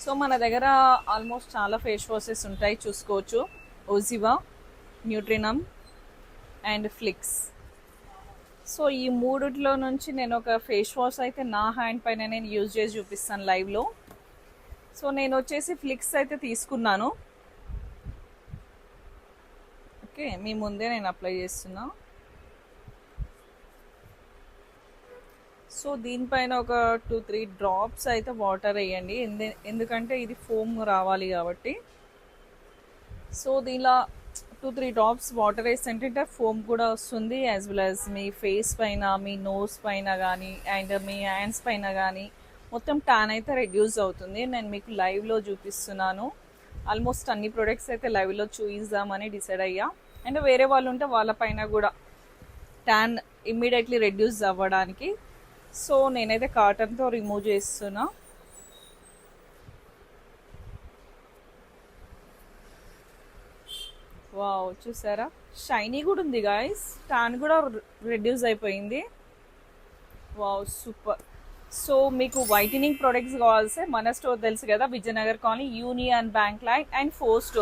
So మన దగ్గర almost చాలా ఫేస్ వాషెస్ ఉంటాయి, చూసుకోవచ్చు. ఓజివా, న్యూట్రినమ్ అండ్ ఫ్లిక్స్. సో ఈ మూడిట్లో నుంచి నేను ఒక ఫేస్ వాష్ అయితే నా హ్యాండ్ పైన నేను యూజ్ చేసి చూపిస్తాను లైవ్లో. సో నేను వచ్చేసి ఫ్లిక్స్ అయితే తీసుకున్నాను. ఓకే, మీ ముందే నేను అప్లై చేస్తున్నా. సో దీనిపైన ఒక 2-3 డ్రాప్స్ అయితే వాటర్ వేయండి, ఎందుకంటే ఇది ఫోమ్ రావాలి కాబట్టి. సో దీనిలో 2-3 డ్రాప్స్ వాటర్ వేస్తుంటే ఫోమ్ కూడా వస్తుంది, యాజ్ వెల్ యాజ్ మీ ఫేస్ పైన, మీ నోస్ పైన కానీ అండ్ మీ హ్యాండ్స్ పైన కానీ మొత్తం ట్యాన్ అయితే రెడ్యూస్ అవుతుంది. నేను మీకు లైవ్లో చూపిస్తున్నాను. ఆల్మోస్ట్ అన్ని ప్రొడక్ట్స్ అయితే లైవ్లో చూయిద్దామని డిసైడ్ అయ్యా. అండ్ వేరే వాళ్ళు ఉంటే వాళ్ళ పైన కూడా ట్యాన్ ఇమ్మీడియట్లీ రెడ్యూస్ అవ్వడానికి. సో నేనైతే కాటన్తో రిమూవ్ చేస్తున్నా. వావ్, చూసారా షైనీ కూడా ఉంది గాయస్, ట్యాన్ కూడా రెడ్యూస్ అయిపోయింది. Wow, super. సో మీకు వైటనింగ్ ప్రొడక్ట్స్ కావాల్సి మన స్టోర్ తెలుసు కదా, Vijayanagar colony, union bank line and 4 store.